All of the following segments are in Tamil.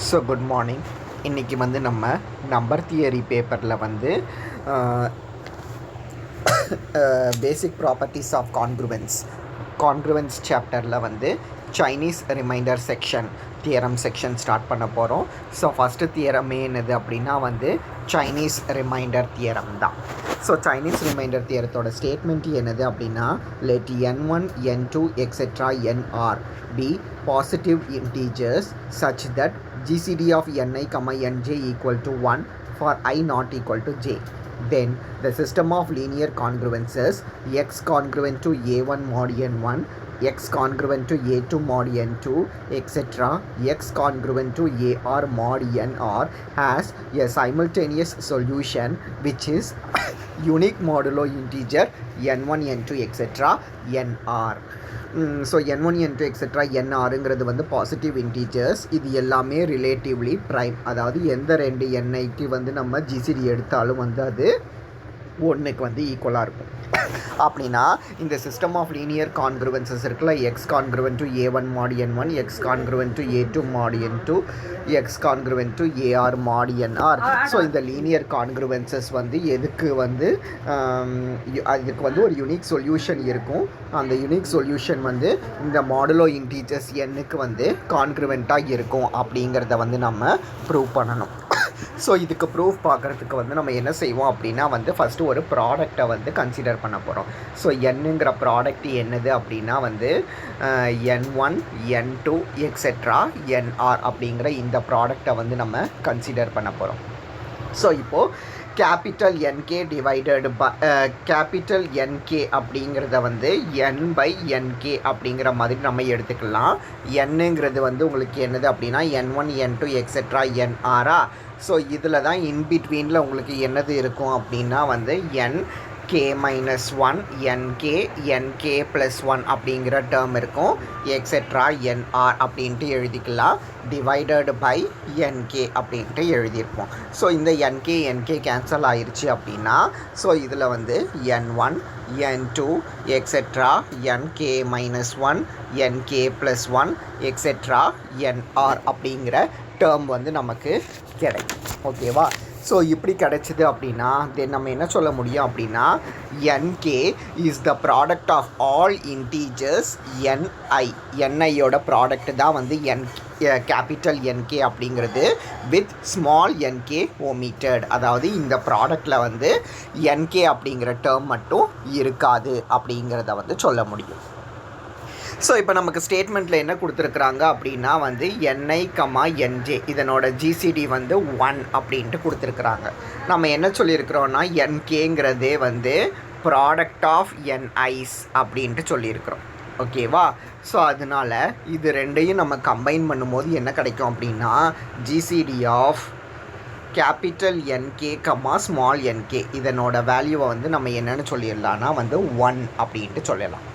So good morning. இன்றைக்கி வந்து நம்ம நம்பர் தியரி பேப்பரில் வந்து பேசிக் ப்ராப்பர்ட்டிஸ் ஆஃப் கான்க்ருவன்ஸ் சாப்டரில் வந்து Chinese remainder theorem section start பண்ண போகிறோம். ஸோ ஃபஸ்ட்டு தியரமே என்னது அப்படின்னா வந்து சைனீஸ் ரிமைண்டர் தியரம் தான். ஸோ சைனீஸ் ரிமைண்டர் தியரத்தோட ஸ்டேட்மெண்ட் என்னது அப்படின்னா, let n1 n2 etc nr be positive integers such that gcd of ni, nj equal to 1 for I not equal to j. Then the system of linear congruences x congruent to a1 mod n1, x congruent to a2 mod n2 etc x congruent to ar mod nr has a simultaneous solution which is unique modulo integer n1 n2 etc nr. So n1 n2 etcetera nrங்கிறது வந்து பாசிட்டிவ் இன்டீஜர்ஸ். இது எல்லாமே ரிலேட்டிவ்லி ப்ரைம், அதாவது எந்த ரெண்டு எண்ணைக்கு வந்து நம்ம ஜிசிடி எடுத்தாலும் வந்து அது ஒன்றுக்கு வந்து ஈக்குவலாக இருக்கும். அப்படின்னா இந்த சிஸ்டம் ஆஃப் லீனியர் கான்க்ருவன்சஸ் இருக்குல்ல, X congruent to a1 mod n1, X congruent to a2 mod n2, X congruent to ar mod nr. So இந்த லீனியர் கான்க்ருவன்சஸ் வந்து எதுக்கு வந்து அதுக்கு வந்து ஒரு யூனிக் சொல்யூஷன் இருக்கும். அந்த யூனிக் சொல்யூஷன் வந்து இந்த மாடுலோ இன்டீஜர்ஸ் எண்ணுக்கு வந்து கான்க்ருவெண்ட்டாக இருக்கும் அப்படிங்கிறத வந்து நம்ம ப்ரூவ் பண்ணணும். ஸோ இதுக்கு ப்ரூஃப் பார்க்குறதுக்கு வந்து நம்ம என்ன செய்வோம் அப்படின்னா வந்து ஃபஸ்ட்டு ஒரு ப்ராடக்டை வந்து கன்சிடர் பண்ண போகிறோம். ஸோ என்னங்கிற ப்ராடக்ட் என்னது அப்படின்னா வந்து n1 n2 எக்ஸெட்ரா nr அப்படிங்கிற இந்த ப்ராடக்டை வந்து நம்ம கன்சிடர் பண்ண போகிறோம். ஸோ இப்போது கேபிட்டல் என்கே டிவைடட் பை கேபிட்டல் என்கே அப்படிங்கிறத வந்து n பை என்கே அப்படிங்கிற மாதிரி நம்ம எடுத்துக்கலாம். என்னங்கிறது வந்து உங்களுக்கு என்னது அப்படின்னா n1 n2 etcetera nr. So இதில் தான் இன்பிட்வீனில் உங்களுக்கு என்னது இருக்கும் அப்படின்னா வந்து nk-1 nk +1 அப்படிங்கிற டேர்ம் இருக்கும். எக்ஸெட்ரா nr அப்படின்ட்டு எழுதிக்கலாம். டிவைடட் பை nk அப்படின்ட்டு எழுதியிருப்போம். ஸோ இந்த nk கேன்சல் ஆயிடுச்சு அப்படின்னா ஸோ இதில் வந்து n1 n2 etcetera nk-1 nk +1 etcetera nr அப்படிங்கிற டேர்ம் வந்து நமக்கு கிடைக்கும். ஓகேவா? ஸோ இப்படி கிடைச்சிது அப்படின்னா தென் நம்ம என்ன சொல்ல முடியும் அப்படின்னா nk is the product of all integers niயோட ப்ராடக்ட் தான் வந்து கேபிட்டல் nk அப்படிங்கிறது வித் ஸ்மால் nk ஓமிட்டட். அதாவது இந்த ப்ராடக்டில் வந்து nk அப்படிங்கிற டேர்ம் மட்டும் இருக்காது அப்படிங்கிறத வந்து சொல்ல முடியும். ஸோ இப்போ நமக்கு ஸ்டேட்மெண்ட்டில் என்ன கொடுத்துருக்குறாங்க அப்படின்னா வந்து ni, nj இதனோட ஜிசிடி வந்து 1 அப்படின்ட்டு கொடுத்துருக்குறாங்க. நம்ம என்ன சொல்லியிருக்கிறோன்னா nkங்கிறதே வந்து ப்ராடக்ட் ஆஃப் ni's அப்படின்ட்டு சொல்லியிருக்கிறோம். ஓகேவா? ஸோ அதனால் இது ரெண்டையும் நம்ம கம்பைன் பண்ணும்போது என்ன கிடைக்கும் அப்படின்னா GCD of capital nk, small nk இதனோட வேல்யூவை வந்து நம்ம என்னென்னு சொல்லிடலான்னா வந்து 1 அப்படின்ட்டு சொல்லலாம்.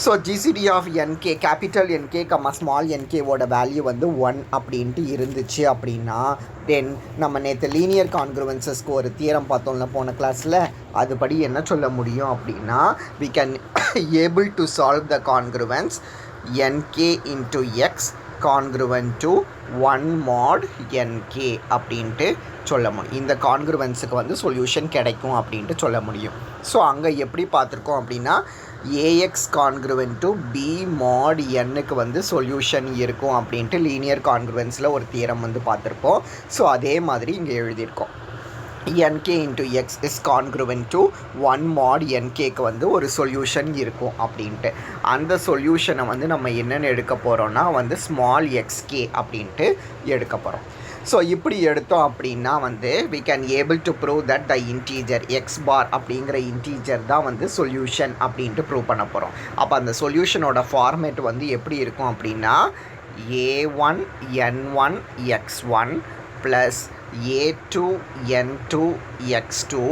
So GCD of nk capital nk, small nkவோட வேல்யூ வந்து 1 அப்படின்ட்டு இருந்துச்சு அப்படின்னா தென் நம்ம நேற்று லீனியர் கான்க்ருவன்சஸ்க்கு ஒரு தியரம் பார்த்தோம்ல போன கிளாஸில், அதுபடி என்ன சொல்ல முடியும் அப்படின்னா we can able to solve the congruence nk into x congruent to 1 mod nk அப்படின்ட்டு சொல்ல முடியும். இந்த கான்க்ருவன்ஸுக்கு வந்து சொல்யூஷன் கிடைக்கும் அப்படின்ட்டு சொல்ல முடியும். ஸோ அங்கே எப்படி பார்த்துருக்கோம் அப்படின்னா ax congruent to b mod nக்கு வந்து சொல்யூஷன் இருக்கும் அப்படின்ட்டு லீனியர் கான்க்ருவன்ஸில் ஒரு தியரம் வந்து பார்த்துருப்போம். ஸோ அதே மாதிரி இங்கே எழுதியிருக்கோம் nk into x is congruent to 1 mod nkக்கு வந்து ஒரு சொல்யூஷன் இருக்கும் அப்படின்ட்டு. அந்த சொல்யூஷனை வந்து நம்ம என்னென்னு எடுக்க போகிறோன்னா வந்து ஸ்மால் xk அப்படின்ட்டு எடுக்க போகிறோம். ஸோ இப்படி எடுத்தோம் அப்படின்னா வந்து we can able to prove that the integer x bar அப்படிங்கிற இன்டீஜர் தான் வந்து சொல்யூஷன் அப்படின்ட்டு ப்ரூவ் பண்ண போகிறோம். அப்போ அந்த சொல்யூஷனோட ஃபார்மேட் வந்து எப்படி இருக்கும் அப்படின்னா a1 n1 x1 plus a2 n2 x2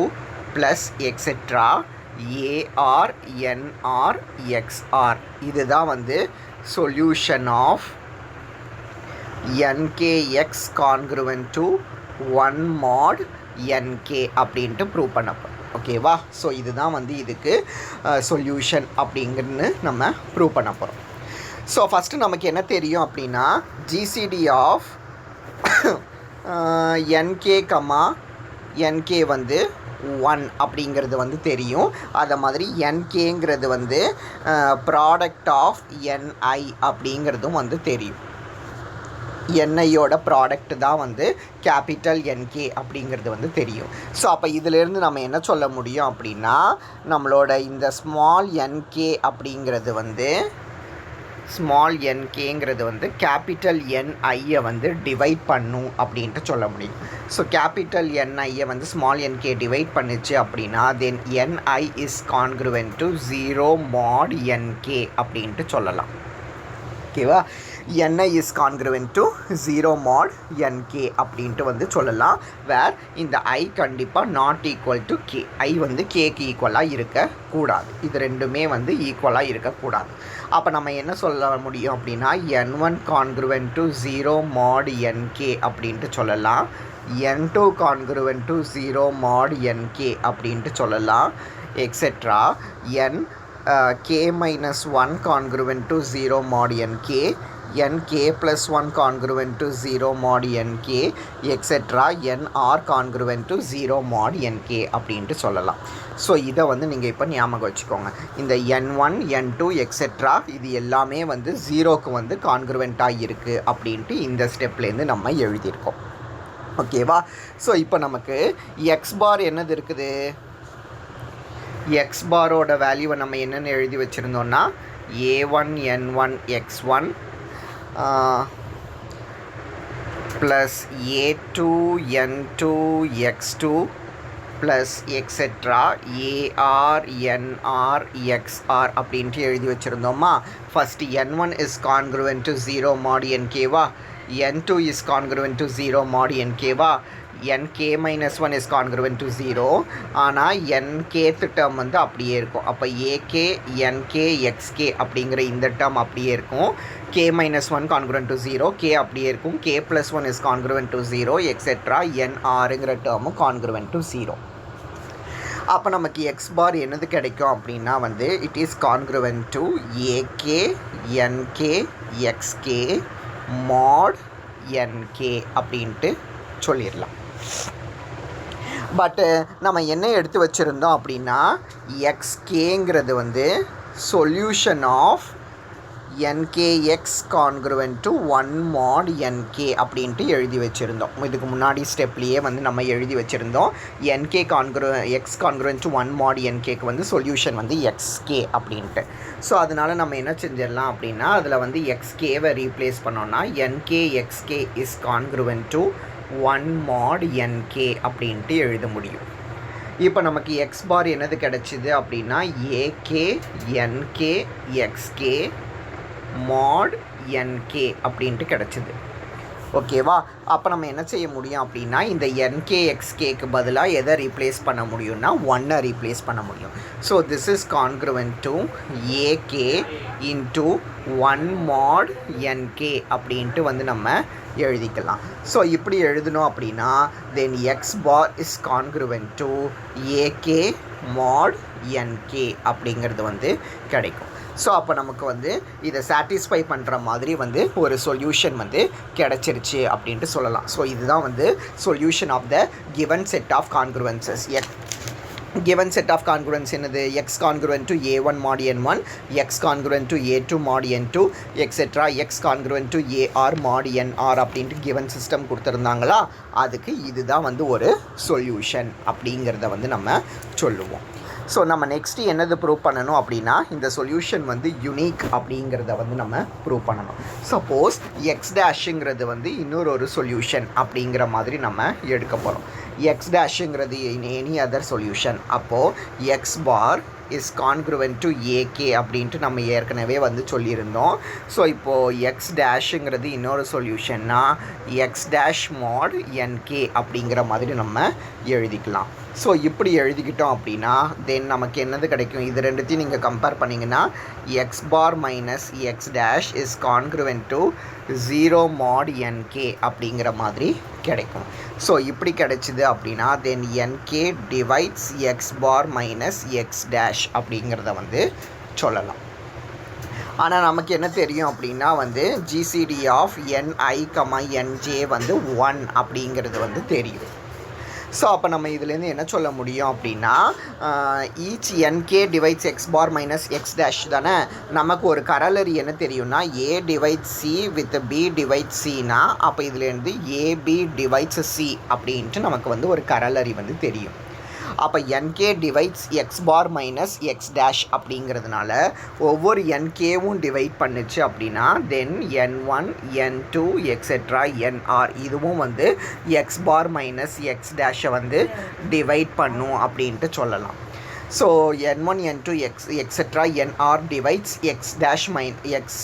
plus etcetera ar nr xr. இதுதான் வந்து solution of nkx congruent to 1 mod nk அப்படின்ட்டு ப்ரூவ் பண்ணப்போம். ஓகேவா? ஸோ இதுதான் வந்து இதுக்கு சொல்யூஷன் அப்படிங்கிறது நம்ம ப்ரூவ் பண்ண போகிறோம். ஸோ ஃபஸ்ட்டு நமக்கு என்ன தெரியும் அப்படின்னா ஜிசிடி ஆஃப் என்கே கமா என்கே வந்து 1 அப்படிங்கிறது வந்து தெரியும். அதை மாதிரி என்கேங்கிறது வந்து ப்ராடக்ட் ஆஃப் என்ஐ அப்படிங்கிறதும் வந்து தெரியும். என்ஐயோட ப்ராடக்ட் தான் வந்து கேபிட்டல் என்கே அப்படிங்கிறது வந்து தெரியும். ஸோ அப்போ இதிலேருந்து நம்ம என்ன சொல்ல முடியும் அப்படின்னா, நம்மளோட இந்த ஸ்மால் என்கே அப்படிங்கிறது வந்து ஸ்மால் என்கேங்கிறது வந்து கேபிட்டல் என்ஐயை வந்து டிவைட் பண்ணும் அப்படின்ட்டு சொல்ல முடியும். ஸோ கேபிட்டல் என்ஐயை வந்து ஸ்மால் என்கே டிவைட் பண்ணிச்சு அப்படின்னா தென் NI is congruent to 0 mod n k அப்படின்ட்டு சொல்லலாம். ஓகேவா? NI is congruent to 0 mod n k அப்படின்ட்டு வந்து சொல்லலாம். வேர் இந்த ஐ கண்டிப்பாக நாட் ஈக்குவல் டு கே. ஐ வந்து கேக்கு ஈக்குவலாக இருக்கக்கூடாது. இது ரெண்டுமே வந்து ஈக்குவலாக இருக்கக்கூடாது. அப்போ நம்ம என்ன சொல்ல முடியும் அப்படின்னா n1 கான்க்ருவென்ட் டு 0 mod என்கே அப்படின்ட்டு சொல்லலாம். n2 கான்க்ருவென்ட் டு 0 mod என்கே அப்படின்ட்டு சொல்லலாம். Etcetera k-1 congruent to 0 mod n k, nk+1 congruent to 0 mod n k, etcetera nr congruent to 0 mod n k அப்படின்ட்டு சொல்லலாம். ஸோ இதை வந்து நீங்கள் இப்போ ஞாபகம் வச்சுக்கோங்க. இந்த n1 n2 எக்ஸெட்ரா இது எல்லாமே வந்து 0க்கு வந்து கான்க்ருவெண்ட்டாக இருக்குது அப்படின்ட்டு இந்த ஸ்டெப்லேருந்து நம்ம எழுதியிருக்கோம். ஓகேவா? ஸோ இப்போ நமக்கு எக்ஸ் பார் என்னது இருக்குது? எக்ஸ் பாரோட வேல்யூவை நம்ம என்னென்னு எழுதி வச்சுருந்தோன்னா a1 n1 x1 plus a2 n2 x2 plus etcetera a r n r x r அப்படின்ட்டு எழுதி வச்சுருந்தோமா. First n1 is congruent to 0 mod என்கேவா, n2 is congruent to 0 mod என்கேவா, nk-1 இஸ் கான்க்ருவென்ட் டு 0. ஆனால் nkth டேர்ம் வந்து அப்படியே இருக்கும். அப்போ ஏகே என்கே எக்ஸ்கே அப்படிங்கிற இந்த டேர்ம் அப்படியே இருக்கும். k-1 கான்க்ருவென்ட் டு 0, k அப்படியே இருக்கும். k+1 is congruent to 0 etcetera nrங்கிற டேர்மும் கான்க்ருவென்ட் டு 0. அப்போ நமக்கு எக்ஸ் பார் என்னது கிடைக்கும் அப்படின்னா வந்து it is congruent to a k n k x k mod n k அப்படின்ட்டு சொல்லிடலாம். பட்டு நம்ம என்ன எடுத்து வச்சுருந்தோம் அப்படின்னா எக்ஸ்கேங்கிறது வந்து solution of என்கேஎக்ஸ் கான்க்ருவென்ட் to 1 mod n k அப்படின்ட்டு எழுதி வச்சுருந்தோம். இதுக்கு முன்னாடி ஸ்டெப்லேயே வந்து நம்ம எழுதி வச்சுருந்தோம். எக்ஸ் கான்க்ருவென்ட் டு 1 mod என்கேக்கு வந்து சொல்யூஷன் வந்து எக்ஸ்கே அப்படின்ட்டு. ஸோ அதனால் நம்ம என்ன செஞ்சிடலாம் அப்படின்னா அதில் வந்து எக்ஸ்கேவை ரீப்ளேஸ் பண்ணோன்னா என்கே எக்ஸ்கே is congruent to 1 mod n k அப்படின்ட்டு எழுத முடியும். இப்போ நமக்கு எக்ஸ் பார் என்னது கிடச்சிது அப்படின்னா AK n k x k mod n k அப்படின்ட்டு கிடச்சிது. ஓகேவா? அப்போ நம்ம என்ன செய்ய முடியும் அப்படின்னா இந்த என்கே எக்ஸ்கேக்கு பதிலாக எதை ரீப்ளேஸ் பண்ண முடியும்னா 1 ரீப்ளேஸ் பண்ண முடியும். So this is congruent to a k into 1 mod n k அப்படின்ட்டு வந்து நம்ம எழுதிக்கலாம். ஸோ இப்படி எழுதணும் அப்படின்னா then x bar is congruent to a k mod n k அப்படிங்கிறது வந்து கிடைக்கும். ஸோ அப்போ நமக்கு வந்து இதை சாட்டிஸ்ஃபை பண்ணுற மாதிரி வந்து ஒரு சொல்யூஷன் வந்து கிடச்சிருச்சு அப்படின்ட்டு சொல்லலாம். ஸோ இதுதான் வந்து solution of the given set of congruences. given set of congruence என்னது x congruent to a1 mod n1, x congruent to a2 mod n2, etc. x congruent to ar mod nr அப்படின்ட்டு given system கொடுத்துருந்தாங்களா, அதுக்கு இதுதான் வந்து ஒரு சொல்யூஷன் அப்படிங்கிறத வந்து நம்ம சொல்லுவோம். ஸோ நம்ம நெக்ஸ்ட்டு என்னது ப்ரூவ் பண்ணணும் அப்படின்னா இந்த சொல்யூஷன் வந்து யுனிக் அப்படிங்கிறத வந்து நம்ம ப்ரூவ் பண்ணணும். சப்போஸ் எக்ஸ் டேஷுங்கிறது வந்து இன்னொரு சொல்யூஷன் அப்படிங்கிற மாதிரி நம்ம எடுக்க போகிறோம். எக்ஸ் டேஷுங்கிறது இன் எனி அதர் சொல்யூஷன். அப்போது x bar is congruent to a k அப்படின்ட்டு நம்ம ஏற்கனவே வந்து சொல்லியிருந்தோம். ஸோ இப்போது எக்ஸ் டேஷுங்கிறது இன்னொரு சொல்யூஷன்னா எக்ஸ் டேஷ் mod என்கே அப்படிங்கிற மாதிரி நம்ம எழுதிக்கலாம். ஸோ இப்படி எழுதிக்கிட்டோம் அப்படின்னா தென் நமக்கு என்னது கிடைக்கும், இது ரெண்டுத்தையும் நீங்கள் கம்பேர் பண்ணிங்கன்னா x bar minus x dash is congruent to 0 mod n k அப்படிங்கிற மாதிரி கிடைக்கும். ஸோ இப்படி கிடைச்சிது அப்படின்னா then n k divides x bar minus x dash அப்படிங்கிறத வந்து சொல்லலாம். ஆனால் நமக்கு என்ன தெரியும் அப்படின்னா வந்து ஜிசிடி ஆஃப் ni, nj வந்து 1 அப்படிங்கிறது வந்து தெரியும். ஸோ அப்போ நம்ம இதுலேருந்து என்ன சொல்ல முடியும் அப்படின்னா each n k divides x bar minus x dash தானே. நமக்கு ஒரு கரலரி என்ன தெரியும்னா a divides c with b divides சினா அப்போ இதுலேருந்து ஏபி டிவைட்ஸ் சி அப்படின்ட்டு நமக்கு வந்து ஒரு கரலரி வந்து தெரியும். அப்போ என்கே divides x bar minus x dash அப்படிங்கிறதுனால ஒவ்வொரு என்கேவும் டிவைட் பண்ணுச்சு அப்படின்னா தென் n1 n2 எக்ஸெட்ரா nr இதுவும் வந்து எக்ஸ் பார் மைனஸ் எக்ஸ் டேஷை வந்து டிவைட் பண்ணும் அப்படின்ட்டு சொல்லலாம். So n1 n2 etcetera nr divides x dash x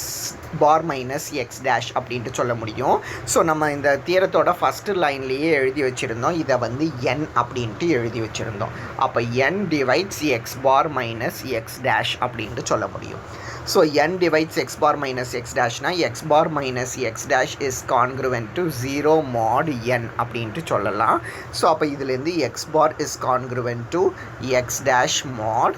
bar minus x dash அப்படின்ட்டு சொல்ல முடியும். ஸோ நம்ம இந்த தியரத்தோட ஃபஸ்ட்டு லைன்லேயே எழுதி வச்சுருந்தோம், இதை வந்து n அப்படின்ட்டு எழுதி வச்சுருந்தோம். அப்போ n divides x bar minus x dash அப்படின்ட்டு சொல்ல முடியும். So n divides x bar minus x dashனா x bar minus x dash is congruent to 0 mod n அப்படின்ட்டு சொல்லலாம். ஸோ அப்போ இதுலேருந்து x bar is congruent to x dash mod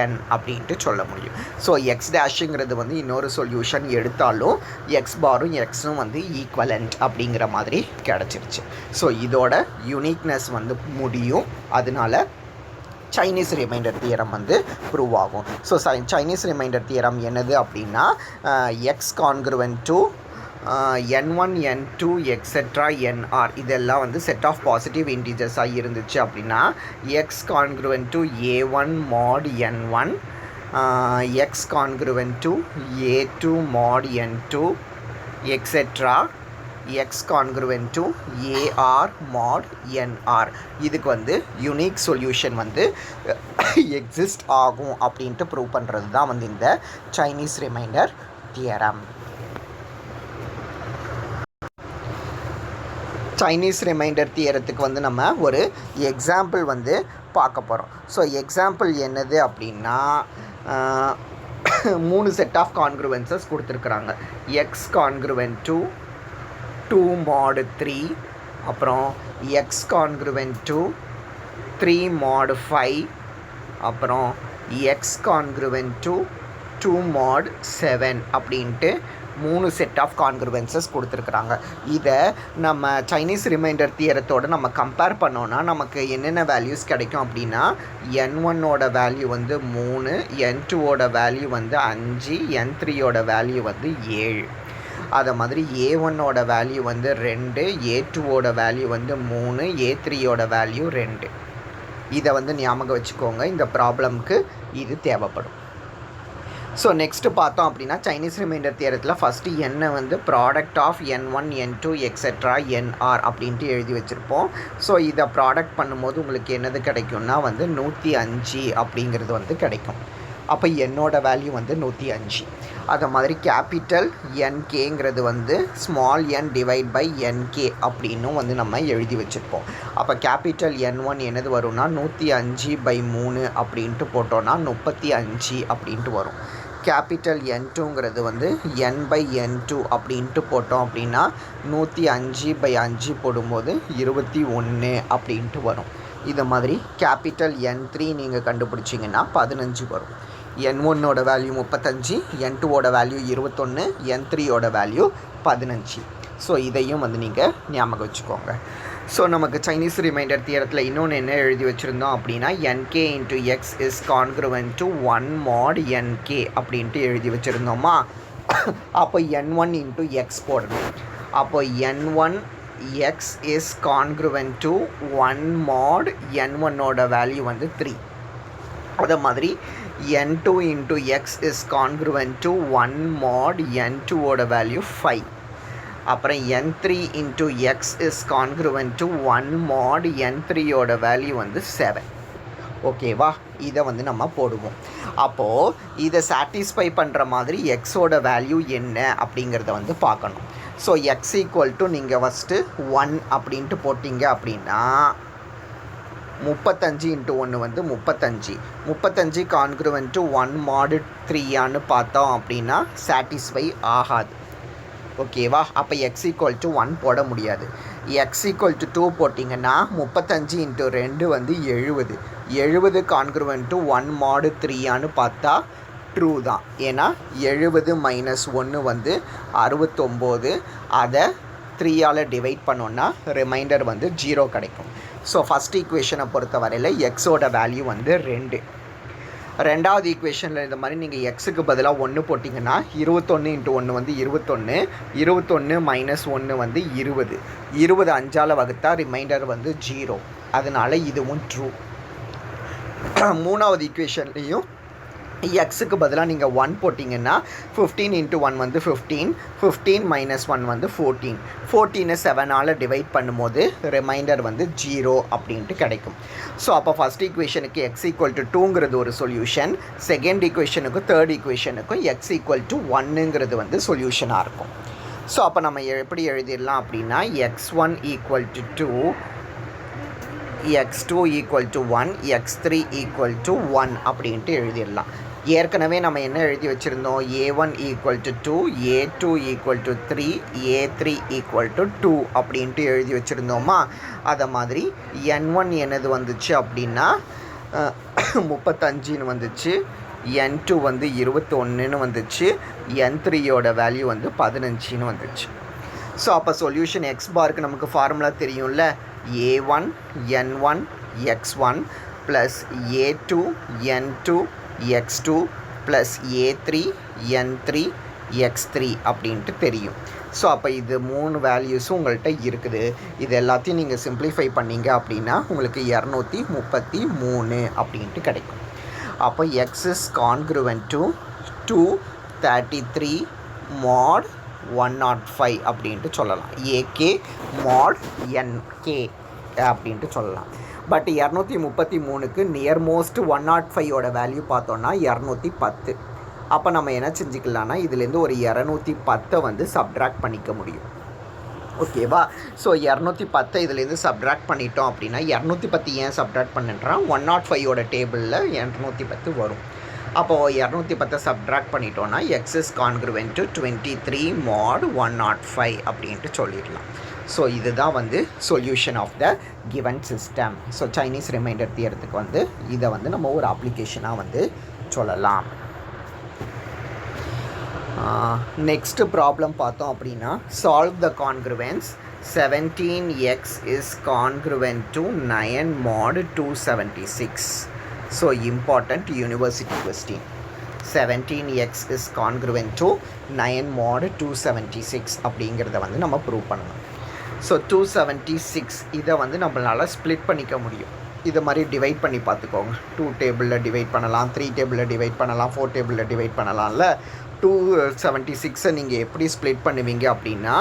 n அப்படின்ட்டு சொல்ல முடியும். ஸோ x dashங்கிறது வந்து இன்னொரு சொல்யூஷன் எடுத்தாலும் x பாரும் xம் வந்து ஈக்குவலண்ட் அப்படிங்கிற மாதிரி கிடச்சிருச்சு. ஸோ இதோட யூனிக்னஸ் வந்து முடியும். அதனால சைனீஸ் ரிமைண்டர் தியரம் வந்து ப்ரூவ் ஆகும். ஸோ சைனீஸ் ரிமைண்டர் தியரம் என்னது அப்படின்னா x congruent to n1 n2 etcetera nr இதெல்லாம் வந்து செட் ஆஃப் பாசிட்டிவ் இன்டீஜர்ஸாக இருந்துச்சு அப்படின்னா x congruent to a1 mod n1 x congruent to a2 mod n2 etcetera x congruent to AR mod NR இதுக்கு வந்து யூனிக் சொல்யூஷன் வந்து எக்ஸிஸ்ட் ஆகும் அப்படின்ட்டு ப்ரூவ் பண்ணுறது தான் வந்து இந்த Chinese remainder theorem. Chinese remainder தியரத்துக்கு வந்து நம்ம ஒரு எக்ஸாம்பிள் வந்து பார்க்க போகிறோம். ஸோ எக்ஸாம்பிள் என்னது அப்படின்னா 3 செட் ஆஃப் கான்க்ருவென்சஸ் கொடுத்துருக்குறாங்க. எக்ஸ் கான்க்ருவென்ட் டு 2 mod 3 அப்புறம் x congruent to 3 mod 5 அப்புறம் x congruent to 2 mod 7 அப்படின்ட்டு 3 செட் ஆஃப் கான்க்ருவென்சஸ் கொடுத்துருக்குறாங்க. இதை நம்ம சைனீஸ் ரிமைண்டர் தியரத்தோடு நம்ம கம்பேர் பண்ணோன்னா நமக்கு என்னென்ன வேல்யூஸ் கிடைக்கும் அப்படின்னா n1ஓட வேல்யூ வந்து 3, n2ஓட வேல்யூ வந்து 5, n3ஓட வேல்யூ வந்து 7. அதை மாதிரி a1ஓட வேல்யூ வந்து 2, a2ஓட வேல்யூ வந்து 3, a3ஓட வேல்யூ 2. இதை வந்து ஞாபகம் வச்சுக்கோங்க, இந்த ப்ராப்ளம்க்கு இது தேவைப்படும். ஸோ நெக்ஸ்ட்டு பார்த்தோம் அப்படின்னா சைனீஸ் ரிமைண்டர் தியரத்தில் ஃபஸ்ட்டு n வந்து product of n1 n2 etcetera nr அப்படின்ட்டு எழுதி வச்சுருப்போம். ஸோ இதை ப்ராடக்ட் பண்ணும்போது உங்களுக்கு என்னது கிடைக்கும்னா வந்து 105 அப்படிங்கிறது வந்து கிடைக்கும். அப்போ என்னோட வேல்யூ வந்து 105. அதை மாதிரி கேபிட்டல் என்கேங்கிறது வந்து ஸ்மால் n டிவைட் பை என்கே அப்படின்னும் வந்து நம்ம எழுதி வச்சுருப்போம். அப்போ கேபிட்டல் n1 என்னது வரும்னா 105/3 அப்படின்ட்டு போட்டோன்னா 35 அப்படின்ட்டு வரும். கேபிட்டல் n2ங்கிறது வந்து n/n2 அப்படின்ட்டு போட்டோம் அப்படின்னா 105/5 போடும்போது 21 அப்படின்ட்டு வரும். இது மாதிரி கேபிட்டல் n3 நீங்கள் கண்டுபிடிச்சிங்கன்னா 15 வரும். n1ஓட வேல்யூ 35, n2ஓட வேல்யூ 21, n3ஓட வேல்யூ 15. ஸோ இதையும் வந்து நீங்கள் ஞாபகம் வச்சுக்கோங்க. ஸோ நமக்கு சைனீஸ் ரிமைண்டர் தியரத்தில் இன்னொன்று என்ன எழுதி வச்சுருந்தோம் அப்படின்னா nk into x is congruent to 1 mod nk அப்படின்ட்டு எழுதி வச்சுருந்தோமா. அப்போ n1 into x போடணும். அப்போ n1 x is congruent to 1 mod n1ஓட value வந்து 3. அதே மாதிரி n2 into x is congruent to 1 mod n2ஓட வேல்யூ 5. அப்புறம் n3 into x is congruent to 1 mod n3ஓட value வந்து 7. ஓகேவா, இதை வந்து நம்ம போடுவோம். அப்போது இதை சாட்டிஸ்ஃபை பண்ணுற மாதிரி எக்ஸோட வேல்யூ என்ன அப்படிங்கிறத வந்து பார்க்கணும். ஸோ எக்ஸ் ஈக்குவல் டு நீங்கள் ஃபஸ்ட்டு 1 அப்படின்ட்டு போட்டிங்க அப்படின்னா 35 into 1 வந்து 35 கான்க்ருவென்ட் டு 1 mod 3 பார்த்தோம் அப்படின்னா சாட்டிஸ்ஃபை ஆகாது. ஓகேவா, அப்போ எக்ஸ் ஈக்குவல் டு 1 போட முடியாது. எக்ஸ் ஈக்குவல் டு 2 போட்டிங்கன்னா 35 into 2 வந்து 70 கான்க்ருவென்ட் டு 1 mod 3 பார்த்தா ட்ரூ தான். ஏன்னா 70 மைனஸ் 1 வந்து 69. அதை 3ஆல் டிவைட் பண்ணோன்னா ரிமைண்டர் வந்து 0 கிடைக்கும். ஸோ ஃபஸ்ட் ஈக்குவேஷனை பொறுத்த வரையில் எக்ஸோட வேல்யூ வந்து 2. ரெண்டாவது ஈக்குவேஷனில் இந்த மாதிரி நீங்கள் எக்ஸுக்கு பதிலாக 1 போட்டிங்கன்னா 21 இன்ட்டு 1 வந்து 21. 21 மைனஸ் 1 வந்து 20. 20 5ஆல் வகுத்தா ரிமைண்டர் வந்து 0. அதனால் இதுவும் ட்ரூ. மூணாவது ஈக்குவேஷன்லேயும் எக்ஸுக்கு பதிலாக நீங்கள் 1 போட்டிங்கன்னா 15 இன்ட்டு 1 வந்து 15. 15 மைனஸ் 1 வந்து 14. 14 7ஆல் டிவைட் பண்ணும்போது ரிமைண்டர் வந்து 0 அப்படின்ட்டு கிடைக்கும். ஸோ அப்போ ஃபஸ்ட் ஈக்குவேஷனுக்கு எக்ஸ் ஈக்குவல் டு 2ங்கிறது ஒரு சொல்யூஷன். செகண்ட் ஈக்குவேஷனுக்கும் தேர்ட் ஈக்குவேஷனுக்கும் எக்ஸ் ஈக்குவல் டு 1ங்கிறது வந்து சொல்யூஷனாக இருக்கும். ஸோ அப்போ நம்ம எப்படி எழுதிடலாம் அப்படின்னா x1 equal to 2, x2 equal to 1, x3 equal to 1 அப்படின்ட்டு எழுதிடலாம். ஏற்கனவே நம்ம என்ன எழுதி வச்சுருந்தோம், a1 equal to 2, a2 equal to 3, a3 equal to 2 அப்படின்ட்டு எழுதி வச்சுருந்தோமா. அதை மாதிரி n1 என்னது வந்துச்சு அப்படின்னா 35ன்னு வந்துச்சு, n2 வந்து 21ன்னு வந்துச்சு, n3யோட வேல்யூ வந்து 15ன்னு வந்துச்சு. ஸோ அப்போ சொல்யூஷன் எக்ஸ் பாருக்கு நமக்கு ஃபார்முலா தெரியும்ல, a1 n1 x1 plus a2 n2 x2 plus a3 n3 x3 அப்படின்ட்டு தெரியும். ஸோ அப்போ இது 3 வேல்யூஸும் உங்கள்கிட்ட இருக்குது. இது எல்லாத்தையும் நீங்கள் சிம்ப்ளிஃபை பண்ணிங்க அப்படின்னா உங்களுக்கு 233 அப்படின்ட்டு கிடைக்கும். அப்போ x is congruent to 233 mod 105 அப்படின்ட்டு சொல்லலாம். ஏகே மாட் என்கே அப்படின்ட்டு சொல்லலாம். பட் 233க்கு நியர்மோஸ்ட் 105ஓட வேல்யூ பார்த்தோன்னா 210. அப்போ நம்ம என்ன செஞ்சுக்கலாம்னா இதுலேருந்து ஒரு 210 வந்து சப்ட்ராக்ட் பண்ணிக்க முடியும். ஓகேவா? ஸோ 210 இதுலேருந்து சப்ட்ராக்ட் பண்ணிட்டோம் அப்படின்னா 210 ஏன் சப்ட்ராக்ட் பண்ணுறான், 105ஓட டேபிளில் 210 வரும். அப்போது 210 சப்ட்ராக்ட் பண்ணிட்டோன்னா x is congruent to 23 mod 105 அப்படின்ட்டு சொல்லிடலாம். ஸோ இதுதான் வந்து solution of the given system. So Chinese remainder தியரத்துக்கு வந்து இதை வந்து நம்ம ஒரு அப்ளிகேஷனாக வந்து சொல்லலாம். நெக்ஸ்ட்டு ப்ராப்ளம் பார்த்தோம் அப்படின்னா, solve the congruence 17x is congruent to 9 mod 276. So important university question. 17x is congruent to 9 mod 276 அப்படிங்கிறத வந்து நம்ம ப்ரூவ் பண்ணணும். ஸோ 276 இதை வந்து நம்மளால் ஸ்ப்ளிட் பண்ணிக்க முடியும். இதை மாதிரி டிவைட் பண்ணி பார்த்துக்கோங்க. 2 டேபிளில் டிவைட் பண்ணலாம், 3 டேபிளில் டிவைட் பண்ணலாம், 4 டேபிளில் டிவைட் பண்ணலாம்ல. 276 நீங்கள் எப்படி ஸ்ப்ளிட் பண்ணுவீங்க அப்படின்னா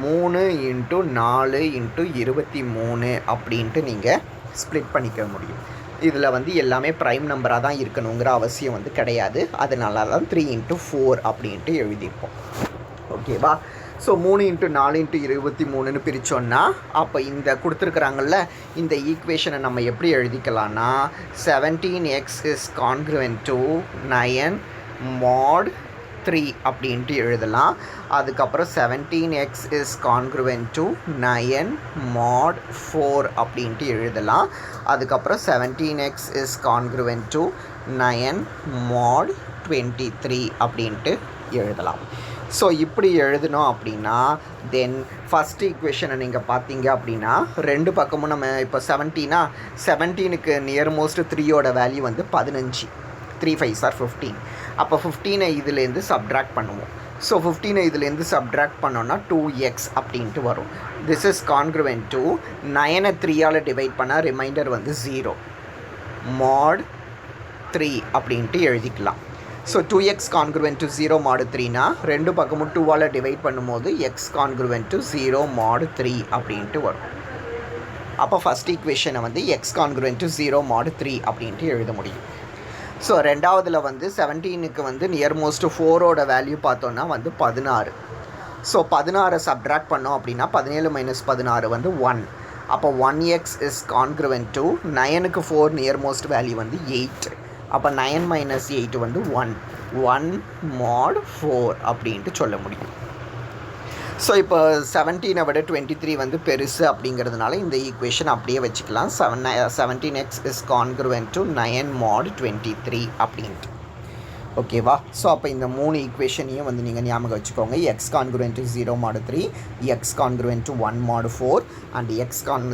3 × 4 × 23 அப்படின்ட்டு நீங்கள் ஸ்ப்ளிட் பண்ணிக்க முடியும். இதில் வந்து எல்லாமே ப்ரைம் நம்பராக தான் இருக்கணுங்கிற அவசியம் வந்து கிடையாது. அதனால தான் 3 × 4 அப்படின்ட்டு எழுதியிருப்போம். ஓகேவா? ஸோ 3 × 4 × 23ன்னு பிரித்தோன்னா அப்போ இந்த கொடுத்துருக்குறாங்கல்ல இந்த ஈக்குவேஷனை நம்ம எப்படி எழுதிக்கலாம்னா 17x is congruent to 9 mod 3 அப்படின்ட்டு எழுதலாம். அதுக்கப்புறம் 17x is congruent to 9 mod 4 அப்படின்ட்டு எழுதலாம். அதுக்கப்புறம் 17x is congruent to 9 mod 23 அப்படின்ட்டு எழுதலாம். ஸோ இப்படி எழுதணும் அப்படின்னா தென் ஃபஸ்ட் ஈக்குவேஷனை நீங்கள் பார்த்தீங்க அப்படின்னா ரெண்டு பக்கமும் நம்ம இப்போ 17க்கு நியர்மோஸ்ட் 3யோட வேல்யூ வந்து 15. 3 5s are 15. அப்போ 15 இதுலேருந்து சப்ட்ராக்ட் பண்ணுவோம். ஸோ 15 இதுலேருந்து சப்ட்ராக்ட் பண்ணோன்னா 2x அப்படின்ட்டு வரும். This is congruent to 9 3ஆல் divide பண்ணால் ரிமைண்டர் வந்து 0 mod 3 அப்படின்ட்டு எழுதிக்கலாம். ஸோ 2x கான்க்ருவென்ட் டு 0 mod 3னா ரெண்டு பக்கமும் 2ஆல் டிவைட் பண்ணும்போது x கான்க்ருவென்ட் டு 0 mod 3 அப்படின்ட்டு வரும். அப்போ ஃபஸ்ட் ஈக்குவேஷனை வந்து x கான்க்ருவென்ட் டு 0 mod 3 அப்படின்ட்டு எழுத முடியும். ஸோ ரெண்டாவதில் வந்து 17க்கு வந்து நியர்மோஸ்ட் 4ஓட வேல்யூ பார்த்தோன்னா வந்து 16. ஸோ 16 சப்ட்ராக்ட் பண்ணோம் அப்படின்னா 17 - 16 வந்து 1. அப்போ 1x is congruent to 9க்கு 4 நியர்மோஸ்ட் value வந்து 8. அப்போ 9 - 8 வந்து 1 mod 4 அப்படின்ட்டு சொல்ல முடியும். ஸோ இப்போ 17 விட 23 வந்து பெருசு அப்படிங்கிறதுனால இந்த ஈக்குவேஷன் அப்படியே வச்சுக்கலாம். 17x is congruent to 9 mod 23 அப்படின்ட்டு. ஓகேவா? ஸோ அப்போ இந்த 3 ஈக்குவேஷனையும் வந்து நீங்கள் ஞாபகம் வச்சுக்கோங்க. X congruent to 0 mod 3, X congruent to 1 mod 4 and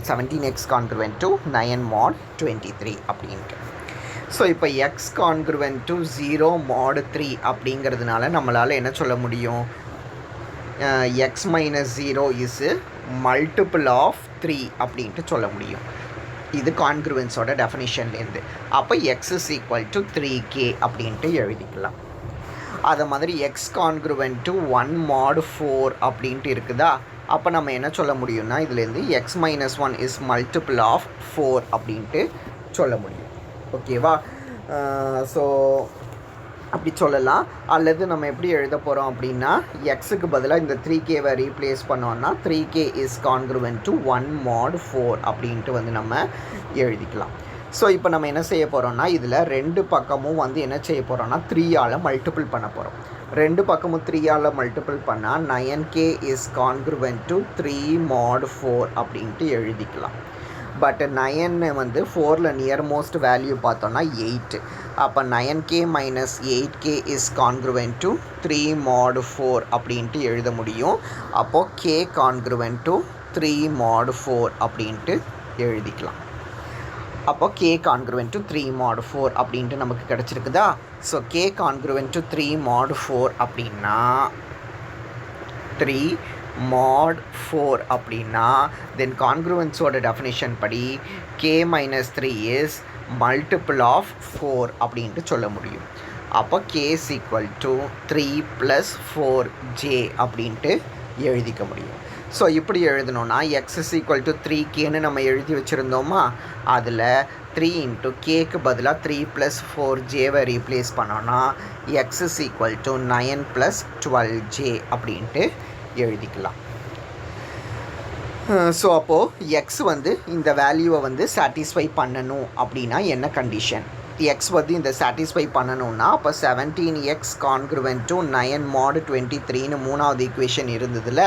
17x congruent to 9 mod 23 அப்படின்ட்டு. ஸோ இப்போ எக்ஸ் கான்குரண்ட் டு 0 mod 3 அப்படிங்கிறதுனால நம்மளால் என்ன சொல்ல முடியும்? X minus 0 is multiple of 3 அப்படின்ட்டு சொல்ல முடியும். இது கான்க்ருவன்ஸோட டெஃபினிஷன்லேருந்து. அப்போ X is equal to 3k அப்படின்ட்டு எழுதிக்கலாம். அதை மாதிரி எக்ஸ் கான்க்ருவன்ட் டு 1 mod 4 அப்படின்ட்டு இருக்குதா? அப்போ நம்ம என்ன சொல்ல முடியும்னா இதுலேருந்து x minus 1 is multiple of 4 அப்படின்ட்டு சொல்ல முடியும். ஓகேவா? ஸோ அப்படி சொல்லலாம். அல்லது நம்ம எப்படி எழுத போகிறோம் அப்படின்னா எக்ஸுக்கு பதிலாக இந்த 3kவை ரீப்ளேஸ் பண்ணோன்னா 3k is congruent to 1 mod 4 அப்படின்ட்டு வந்து நம்ம எழுதிக்கலாம். ஸோ இப்போ நம்ம என்ன செய்ய போகிறோம்னா இதில் ரெண்டு பக்கமும் வந்து என்ன செய்ய போகிறோம்னா 3ஆல் மல்டிபிள் பண்ண போகிறோம். ரெண்டு பக்கமும் 3ஆல் மல்டிபிள் பண்ணால் 9k is congruent to 3 mod 4 அப்படின்ட்டு எழுதிக்கலாம். பட் 9 வந்து 4ல் நியர் மோஸ்ட் வேல்யூ பார்த்தோன்னா 8. அப்போ 9k minus 8k is congruent to 3 mod 4 அப்படின்ட்டு எழுத முடியும். அப்போது k கான்க்ருவன்ட் டு 3 mod 4 அப்படின்ட்டு எழுதிக்கலாம். அப்போ k கான்க்ருவன்ட் டு 3 mod 4 அப்படின்ட்டு நமக்கு கிடச்சிருக்குதா? So k congruent to 3 mod 4 அப்படின்னா 3 mod 4 அப்படின்னா தென் கான்க்ருவன்ஸோட டெஃபினிஷன் படி k minus 3 is multiple of 4 அப்படின்ட்டு சொல்ல முடியும். அப்போ k is equal to 3 + 4j அப்படின்ட்டு எழுதிக்க முடியும். ஸோ இப்படி எழுதணுன்னா எக்ஸ் இஸ் ஈக்குவல் டு 3kன்னு நம்ம எழுதி வச்சுருந்தோமா? அதில் 3 இன்ட்டு கேக்கு பதிலாக 3 + 4jவை ரீப்ளேஸ் பண்ணோன்னா X is equal to 9 + 12j அப்படின்ட்டு எழுதிக்கலாம். ஸோ அப்போது எக்ஸ் வந்து இந்த வேல்யூவை வந்து சாட்டிஸ்ஃபை பண்ணணும் அப்படின்னா என்ன கண்டிஷன்? எக்ஸ் வந்து இந்த சாட்டிஸ்ஃபை பண்ணணும்னா அப்போ 17x கான்க்ருவன்ட் டு 9 mod 23ன்னு மூணாவது ஈக்குவேஷன் இருந்ததில்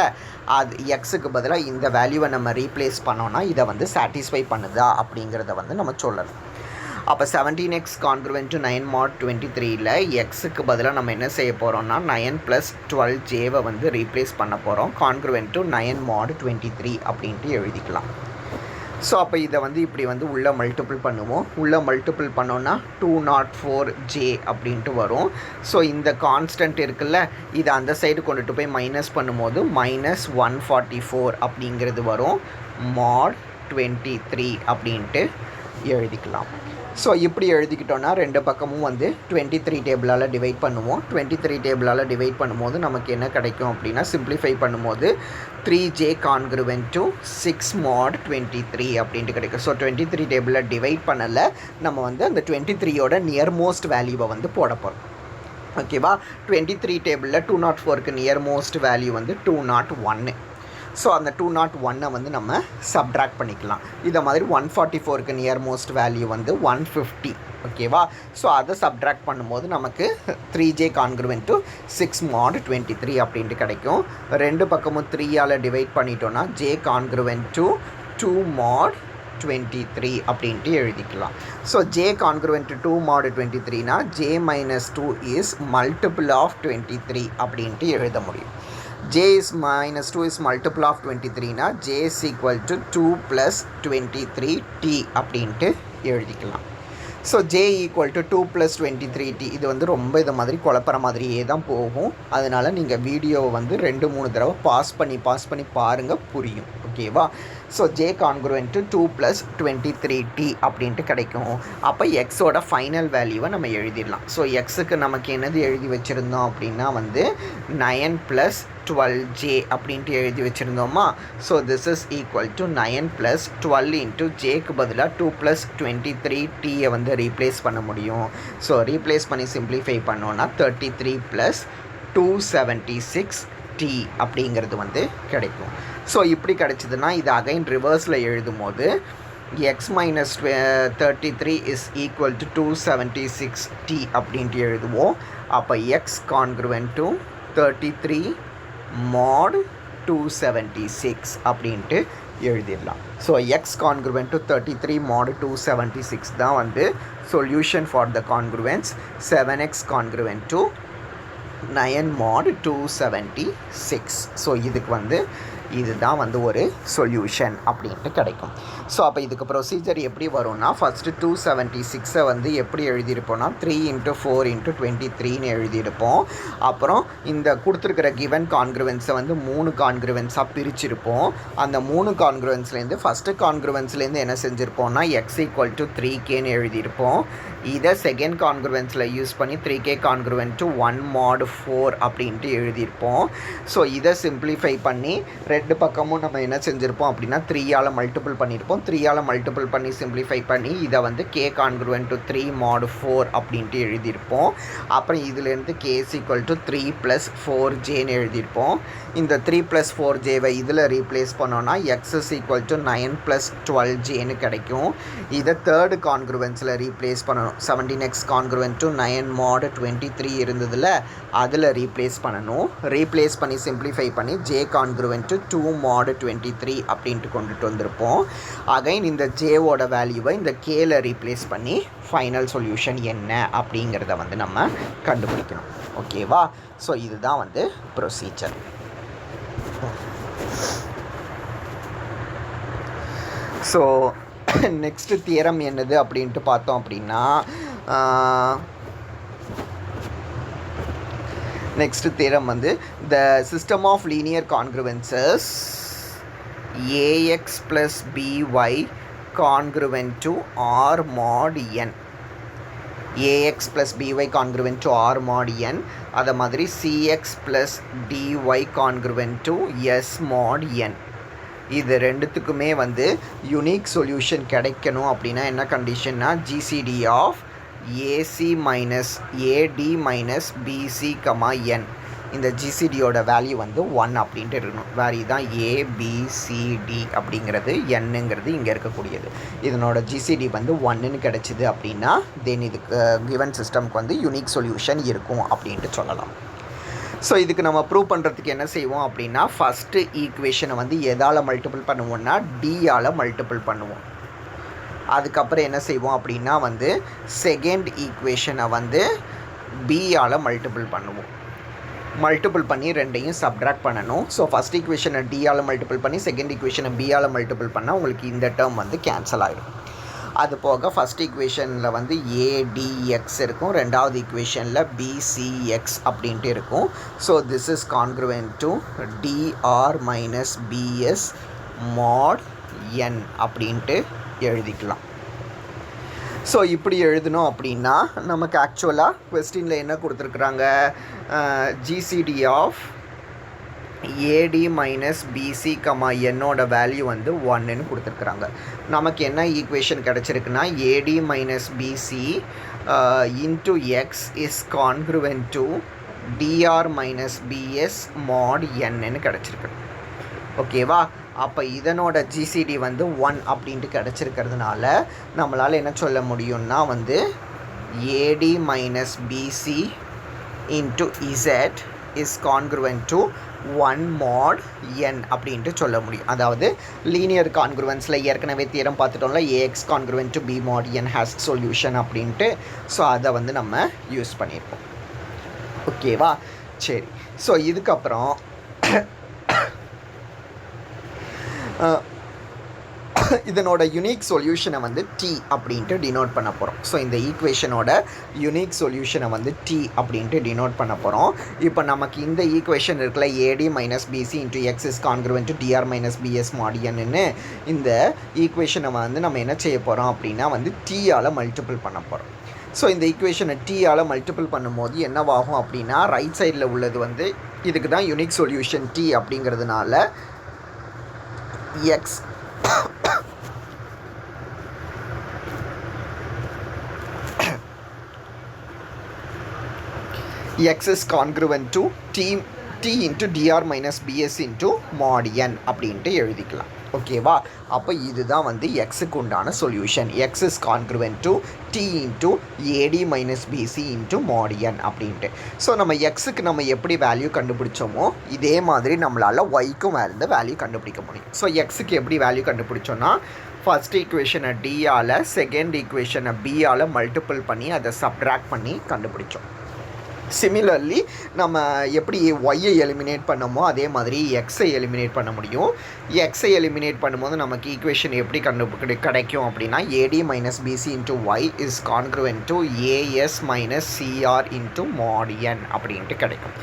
அது எக்ஸுக்கு பதிலாக இந்த வேல்யூவை நம்ம ரீப்ளேஸ் பண்ணோன்னா இதை வந்து சாட்டிஸ்ஃபை பண்ணுதா அப்படிங்கிறத வந்து நம்ம சொல்லணும். அப்போ 17x கான்க்ருவன்ட் டு 9 mod 23ல் எக்ஸுக்கு பதிலாக நம்ம என்ன செய்ய போகிறோம்னா 9 + 12jவை வந்து ரீப்ளேஸ் பண்ண போகிறோம். கான்க்ருவன்ட் டு 9 mod 23 அப்படின்ட்டு எழுதிக்கலாம். ஸோ அப்போ இதை வந்து இப்படி வந்து உள்ளே மல்டிபிள் பண்ணுவோம். உள்ளே மல்டிபிள் பண்ணோன்னா 204j அப்படின்ட்டு வரும். ஸோ இந்த கான்ஸ்டன்ட் இருக்குல்ல, இதை அந்த சைடு கொண்டுட்டு போய் மைனஸ் பண்ணும்போது -144 அப்படிங்கிறது வரும். mod 23 அப்படின்ட்டு எழுதிக்கலாம். ஸோ இப்படி எழுதிக்கிட்டோன்னா ரெண்டு பக்கமும் வந்து 23 டேபிளால் டிவைட் பண்ணுவோம். 23 டேபிளால் டிவைட் பண்ணும்போது நமக்கு என்ன கிடைக்கும் அப்படின்னா சிம்பிளிஃபை பண்ணும்போது 3j கான்க்ருவன்ட் டு 6 mod 23 அப்படின்ட்டு கிடைக்கும். ஸோ 23 டேபிளில் டிவைட் பண்ணலை, நம்ம வந்து அந்த 23யோட நியர் மோஸ்ட் வேல்யூவை வந்து போட போகிறோம். ஓகேவா? 23 டேபிளில் 204க்கு நியர் மோஸ்ட் வேல்யூ வந்து 201. ஸோ அந்த 201 வந்து நம்ம சப்ட்ராக்ட் பண்ணிக்கலாம். இதை மாதிரி 144க்கு நியர் மோஸ்ட் வேல்யூ வந்து 150. ஓகேவா? ஸோ அதை சப்ட்ராக்ட் பண்ணும்போது நமக்கு 3j கான்க்ருவன்ட் டு 6 mod 23 அப்படின்ட்டு கிடைக்கும். ரெண்டு பக்கமும் 3ஆல் டிவைட் பண்ணிட்டோன்னா j கான்க்ருவன்ட் டு 2 mod 23 அப்படின்ட்டு எழுதிக்கலாம். So j congruent to 2 mod 23னா j minus 2 is multiple of 23 அப்படின்ட்டு எழுத முடியும். j is -2 is multiple of 23னா j is equal to 2 + 23t அப்படின்ட்டு எழுதிக்கலாம். So j equal to 2 + 23t இது வந்து ரொம்ப இதை மாதிரி குழப்பற மாதிரியே தான் போகும். அதனால் நீங்கள் வீடியோவை வந்து 2-3 தடவை பாஸ் பண்ணி பாருங்கள், புரியும். ஓகேவா? So j congruent to 2 + 23t அப்படின்ட்டு கிடைக்கும். அப்போ எக்ஸோட ஃபைனல் வேல்யூவை நம்ம எழுதிடலாம். ஸோ எக்ஸுக்கு நமக்கு என்னது எழுதி வச்சுருந்தோம் அப்படின்னா வந்து 9 + 12j அப்படின்ட்டு எழுதி வச்சுருந்தோமா? So this is equal to 9 + 12 into ஜேக்கு பதிலாக 2 + 23tயை வந்து ரீப்ளேஸ் பண்ண முடியும். ஸோ ரீப்ளேஸ் பண்ணி சிம்பிளிஃபை பண்ணோன்னா 33 + 276t அப்படிங்கிறது வந்து கிடைக்கும். ஸோ இப்படி கிடச்சிதுன்னா இது அகைன் ரிவர்ஸில் எழுதும் போது X minus 33 is equal to 276t அப்படின்ட்டு எழுதுவோம். அப்போ எக்ஸ் கான்க்ருவன்ட் டு 33 mod 276 அப்படின்ட்டு எழுதிடலாம். So X congruent to 33 mod 276 தான் வந்து solution for the congruence. 7x congruent to 9 mod 276. So இதுக்கு வந்து இதுதான் வந்து ஒரு சொல்யூஷன் அப்படின்ட்டு கிடைக்கும். ஸோ அப்போ இதுக்கு ப்ரொசீஜர் எப்படி வரும்னா, ஃபஸ்ட்டு 276 வந்து எப்படி எழுதியிருப்போம்னா 3 × 4 × 23ன்னு எழுதியிருப்போம். அப்புறம் இந்த கொடுத்துருக்கிற கிவன் கான்க்ருவென்ஸை வந்து 3 கான்க்ருவென்ஸாக பிரிச்சிருப்போம். அந்த 3 கான்க்ருவென்ஸ்லேருந்து ஃபஸ்ட்டு கான்க்ருவென்ஸ்லேருந்து என்ன செஞ்சுருப்போம்னா x = 3kன்னு எழுதியிருப்போம். இதை செகண்ட் கான்க்ருவென்ஸில் யூஸ் பண்ணி 3k கான்க்ருவென்ட் டு 1 mod 4 அப்படின்ட்டு எழுதியிருப்போம். ஸோ இதை சிம்பிளிஃபை பண்ணி ரெண்டு பக்கமும் நம்ம என்ன செஞ்சுருப்போம் அப்படின்னா 3ஆல் மல்டிபிள் பண்ணியிருப்போம். 3ஆல் மல்டிபிள் பண்ணி சிம்பிளிஃபை பண்ணி இதை வந்து k கான்க்ருவென்ட் டு 3 mod 4 அப்படின்ட்டு எழுதியிருப்போம். அப்புறம் இதுலேருந்து k = 3 + 4jன்னு எழுதியிருப்போம். இந்த 3 + 4jவை இதில் ரீப்ளேஸ் பண்ணோன்னா x = 9 + 12jன்னு கிடைக்கும். இதை தேர்டு கான்க்ருவென்ஸில் ரீப்ளேஸ் பண்ணணும். 17x கான்க்ருவென்ட் டு 9 mod 23 இருந்ததில் அதில் ரீப்ளேஸ் பண்ணணும். ரீப்ளேஸ் பண்ணி சிம்பிளிஃபை பண்ணி j கான்க்ருவென்ட் டு 2 mod 23 அப்படின்ட்டு கொண்டுட்டு வந்திருப்போம். அகைன் இந்த ஜேவோட வேல்யூவை இந்த கேல ரீப்ளேஸ் பண்ணி ஃபைனல் சொல்யூஷன் என்ன அப்படிங்கிறத வந்து நம்ம கண்டுபிடிக்கணும். ஓகேவா? ஸோ இதுதான் வந்து ப்ரொசீஜர். ஸோ நெக்ஸ்ட் தியரம் என்னது அப்படின்ட்டு பார்த்தோம் அப்படின்னா, நெக்ஸ்ட் தியரம் வந்து the system of linear congruences ax + by congruent to r mod n. ax + by congruent to r mod n. அதே மாதிரி cx + dy congruent to s mod n. இது ரெண்டுத்துக்குமே வந்து யூனிக் சொல்யூஷன் கிடைக்கணும் அப்படின்னா என்ன கண்டிஷன்னா, GCD of AC - AD - BC, n. இந்த ஜிசிடியோட வேல்யூ வந்து 1 அப்படின்ட்டு இருக்கணும். வேல்யூ தான் ABCD அப்படிங்கிறது, என்னங்கிறது இங்கே இருக்கக்கூடியது. இதனோட ஜிசிடி வந்து 1ன்னு கிடச்சிது அப்படின்னா தென் இதுக்கு கிவன் சிஸ்டம்க்கு வந்து யூனிக் சொல்யூஷன் இருக்கும் அப்படின்ட்டு சொல்லலாம். ஸோ இதுக்கு நம்ம ப்ரூவ் பண்ணுறதுக்கு என்ன செய்வோம் அப்படின்னா, ஃபஸ்ட்டு ஈக்குவேஷனை வந்து எதால் மல்டிபிள் பண்ணுவோம்னா டியால் மல்டிபிள் பண்ணுவோம். அதுக்கப்புறம் என்ன செய்வோம் அப்படின்னா வந்து செகண்ட் ஈக்குவேஷனை வந்து பியால் மல்டிபிள் பண்ணுவோம். மல்டிபிள் பண்ணி ரெண்டையும் சப்ட்ராக்ட் பண்ணணும். ஸோ ஃபஸ்ட் ஈக்குவேஷனை டியால் மல்டிபிள் பண்ணி செகண்ட் ஈக்குவேஷனை பியால் மல்டிபிள் பண்ணால் உங்களுக்கு இந்த டேர்ம் வந்து கேன்சல் ஆகிடும். அது போக ஃபஸ்ட் ஈக்குவேஷனில் வந்து ADX இருக்கும், ரெண்டாவது ஈக்குவேஷனில் BCX அப்படின்ட்டு இருக்கும். So this is congruent to DR - BS mod n அப்படின்ட்டு எழுதிக்கலாம். ஸோ இப்படி எழுதணும் அப்படின்னா நமக்கு ஆக்சுவலாக கொஸ்டினில் என்ன கொடுத்துருக்குறாங்க, ஜிசிடி ஆஃப் AD - BC, என்னோட வேல்யூ வந்து 1ன்னு கொடுத்துருக்குறாங்க. நமக்கு என்ன equation கிடச்சிருக்குன்னா AD - BC into x is congruent to DR - BS mod nன்னு கிடச்சிருக்கு. ஓகேவா? அப்போ இதனோட ஜிசிடி வந்து 1 அப்படின்ட்டு கிடச்சிருக்கிறதுனால நம்மளால் என்ன சொல்ல முடியும்னா வந்து AD - BC into Z is congruent to 1 mod n அப்படின்ட்டு சொல்ல முடியும். அதாவது லீனியர் கான்க்ருவன்ஸில் ஏற்கனவே தியரம் பார்த்துட்டோம்ல, AX congruent to B mod n has solution அப்படின்ட்டு. ஸோ அதை வந்து நம்ம யூஸ் பண்ணியிருப்போம். ஓகேவா? சரி. ஸோ இதுக்கப்புறம் இதனோட யூனிக் சொல்யூஷனை வந்து T அப்படின்ட்டு டினோட் பண்ண போகிறோம். ஸோ இந்த ஈக்குவேஷனோட யூனிக் சொல்யூஷனை வந்து T அப்படின்ட்டு டினோட் பண்ண போகிறோம். இப்போ நமக்கு இந்த ஈக்குவேஷன் இருக்குல்ல, AD - BC into x is congruent to DR - BS mod nன்னு இந்த ஈக்குவேஷனை வந்து நம்ம என்ன செய்ய போகிறோம் அப்படின்னா வந்து Tயால் மல்டிபிள் பண்ண போகிறோம். ஸோ இந்த ஈக்குவேஷனை Tயால் மல்டிபிள் பண்ணும்போது என்னவாகும் அப்படின்னா, ரைட் சைடில் உள்ளது வந்து இதுக்கு தான் யூனிக் சொல்யூஷன் T அப்படிங்கிறதுனால x x is congruent to T t into dr minus bs into mod n அப்படின்ட்டு எழுதிக்கலாம். ஓகேவா? அப்போ இதுதான் வந்து எக்ஸுக்கு உண்டான solution. X is congruent to D into AD minus BC into mod n அப்படின்ட்டு. ஸோ நம்ம எக்ஸுக்கு நம்ம எப்படி வேல்யூ கண்டுபிடிச்சோமோ இதே மாதிரி நம்மளால் ஒய்க்கும் இந்த வேல்யூ கண்டுபிடிக்க முடியும். ஸோ எக்ஸுக்கு எப்படி வேல்யூ கண்டுபிடிச்சோன்னா ஃபர்ஸ்ட் ஈக்குவேஷனை டியால் செகண்ட் ஈக்குவேஷனை பியால் மல்டிபிள் பண்ணி அதை சப்ட்ராக்ட் பண்ணி கண்டுபிடிச்சோம். சிமிலர்லி நம்ம எப்படி ஒய்யை எலிமினேட் பண்ணமோ அதே மாதிரி எக்ஸை எலிமினேட் பண்ண முடியும். எக்ஸை எலிமினேட் பண்ணும்போது நமக்கு ஈக்குவேஷன் எப்படி கிடைக்கும் அப்படின்னா AD minus BC into Y is congruent to AS minus CR into mod n அப்படின்ட்டு கிடைக்கும்.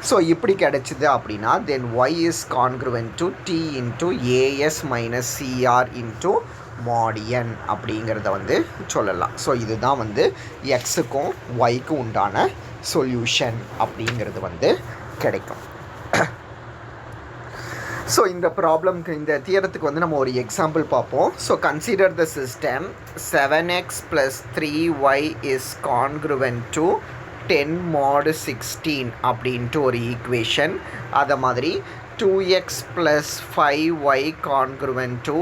ஸோ இப்படி கிடைச்சிது அப்படின்னா then Y is congruent to D into AS minus CR into mod n அப்படிங்கிறத வந்து சொல்லலாம். ஸோ இதுதான் வந்து எக்ஸுக்கும் ஒய்க்கும் உண்டான சொல்யூஷன் அப்படிங்கிறது வந்து கிடைக்கும். ஸோ இந்த ப்ராப்ளம்க்கு இந்த தியரத்துக்கு வந்து நம்ம ஒரு எக்ஸாம்பிள் பார்ப்போம். So consider the system 7x + 3y is congruent to 10 mod 16 அப்படின்ட்டு ஒரு ஈக்குவேஷன். அதை மாதிரி 2x + 5y கான்க்ருவென்ட் டு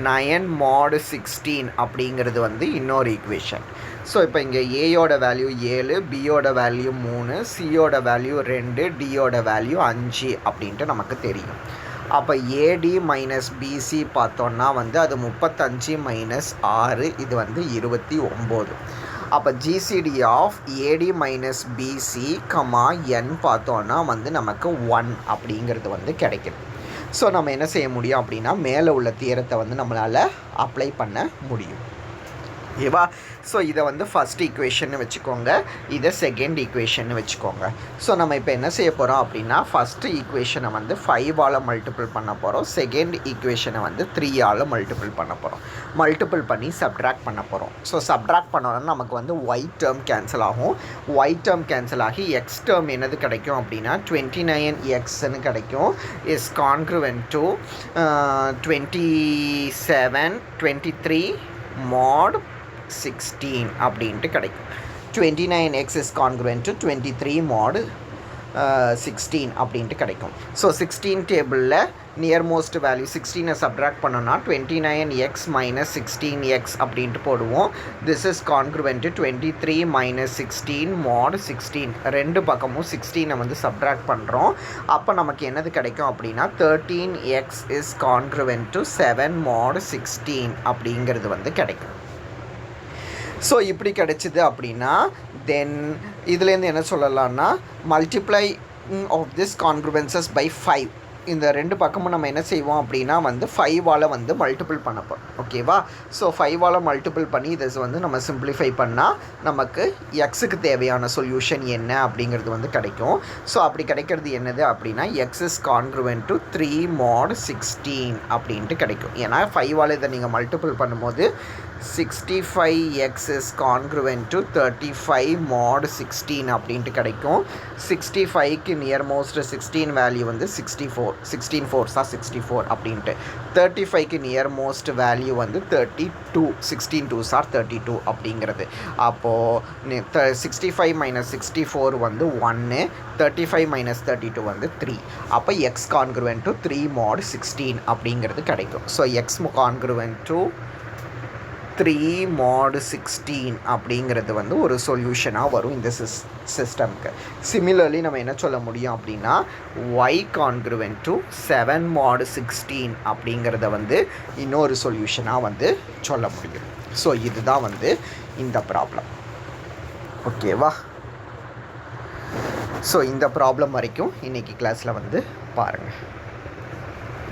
9 mod 16 அப்படிங்கிறது வந்து இன்னொரு ஈக்குவேஷன். ஸோ இப்போ இங்கே ஏயோட வேல்யூ 7, பியோட வேல்யூ 3, சியோட வேல்யூ 2, டியோட வேல்யூ 5 அப்படின்ட்டு நமக்கு தெரியும். அப்போ ஏடி மைனஸ் பிசி பார்த்தோன்னா வந்து அது 35 மைனஸ் 6 இது வந்து 29. அப்போ GCD of AD minus BC comma N பார்த்தோன்னா வந்து நமக்கு 1 அப்படிங்கிறது வந்து கிடைக்குது. ஸோ நம்ம என்ன செய்ய முடியும் அப்படின்னா மேலே உள்ள தியரத்தை வந்து நம்மளால் அப்ளை பண்ண முடியும். ஓகேவா? ஸோ இதை வந்து ஃபஸ்ட் ஈக்குவேஷன் வச்சுக்கோங்க, இதை செகண்ட் ஈக்குவேஷன் வச்சுக்கோங்க. ஸோ நம்ம இப்போ என்ன செய்ய போகிறோம் அப்படின்னா ஃபஸ்ட்டு ஈக்குவேஷனை வந்து 5ஆல் மல்டிபிள் பண்ண போகிறோம், செகண்ட் ஈக்குவேஷனை வந்து 3ஆல் மல்டிபிள் பண்ண போகிறோம். மல்டிபிள் பண்ணி சப்ட்ராக்ட் பண்ண போகிறோம். ஸோ சப்ட்ராக்ட் பண்ணோன்னா நமக்கு வந்து ஒய் டேர்ம் கேன்சல் ஆகும். ஒய் டேர்ம் கேன்சல் ஆகி எக்ஸ் டேர்ம் என்னது கிடைக்கும் அப்படின்னா 29xன்னு கிடைக்கும். இஸ் கான்க்ருவென்ட் டு 27 23 mod 16 அப்படின்ட்டு கிடைக்கும். 29x is congruent to 23 mod 16 அப்படின்ட்டு கிடைக்கும். ஸோ 16 டேபிளில் நியர்மோஸ்ட் வேல்யூ 16 சப்ட்ராக்ட் பண்ணோன்னா 29x மைனஸ் 16x அப்படின்ட்டு போடுவோம். This is congruent to 23 minus 16 mod 16. ரெண்டு பக்கமும் 16 வந்து சப்ட்ராக்ட் பண்ணுறோம். அப்போ நமக்கு என்னது கிடைக்கும் அப்படின்னா 13x is congruent to 7 mod 16 அப்படிங்கிறது வந்து கிடைக்கும். ஸோ இப்படி கிடைச்சிது அப்படின்னா தென் இதுலேருந்து என்ன சொல்லலாம்னா மல்டிப்ளை ஆஃப் திஸ் கான்க்ருவென்சஸ் பை 5. இந்த ரெண்டு பக்கமும் நம்ம என்ன செய்வோம் அப்படின்னா வந்து 5ஆல் வந்து மல்டிபிள் பண்ண போகிறோம். ஓகேவா? ஸோ 5ஆல் மல்டிபிள் பண்ணி இதை வந்து நம்ம சிம்பிளிஃபை பண்ணால் நமக்கு எக்ஸுக்கு தேவையான சொல்யூஷன் என்ன அப்படிங்கிறது வந்து கிடைக்கும். ஸோ அப்படி கிடைக்கிறது என்னது அப்படின்னா X is congruent to 3 mod 16 அப்படின்ட்டு கிடைக்கும். ஏன்னா 5ஆல் இதை நீங்கள் மல்டிபிள் பண்ணும்போது 65x is congruent to 35 mod 16 அப்படின்ட்டு கிடைக்கும். 65க்கு நியர்மோஸ்ட் 16 வேல்யூ வந்து 64, 16 4s 64 அப்படின்ட்டு. 35க்கு நியர்மோஸ்ட் வேல்யூ வந்து 32, 16 2s 32 அப்படிங்கிறது. அப்போது 65 மைனஸ் 64 வந்து 1, 35 மைனஸ் 32 வந்து 3. அப்போ எக்ஸ் கான்க்ருவென்ட் டு 3 mod 16 அப்படிங்கிறது கிடைக்கும். So X congruent to 3 mod 16 அப்படிங்கிறது வந்து ஒரு சொல்யூஷனாக வரும் இந்த சிஸ்டம்க்கு. சிமிலர்லி நம்ம என்ன சொல்ல முடியும் அப்படின்னா ஒய் கான்க்ருவென்ட் டு 7 mod 16 அப்படிங்கிறத வந்து இன்னொரு சொல்யூஷனாக வந்து சொல்ல முடியும். ஸோ இதுதான் வந்து இந்த ப்ராப்ளம். ஓகேவா? ஸோ இந்த ப்ராப்ளம் வரைக்கும் இன்றைக்கி கிளாஸில் வந்து பாருங்கள்.